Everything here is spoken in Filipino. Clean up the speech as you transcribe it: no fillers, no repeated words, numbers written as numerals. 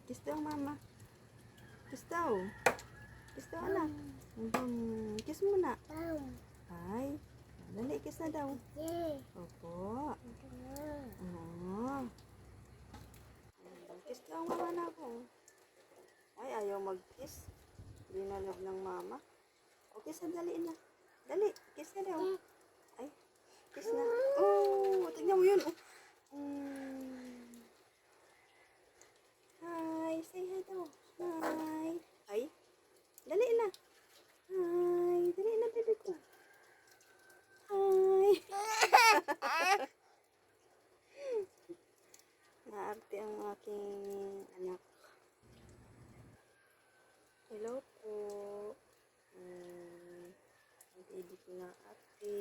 Kiss daw, mama. Kiss daw. Kiss daw, anak. Kiss muna. Ay. Dali, kiss na daw. Opo. Oo. Kiss daw, mama na ako. Ay, ayaw mag-kiss. Hindi na love ng mama. O, kiss na, dali na. Dali, kiss na daw. Ay, kiss na. Oh, tignan mo yun. Hi, say hi daw. Hi. Ay, dali na. Hi, dali na, baby ko. Hi. Naarte ang aking anak. Hello po. Ang baby ko na ate.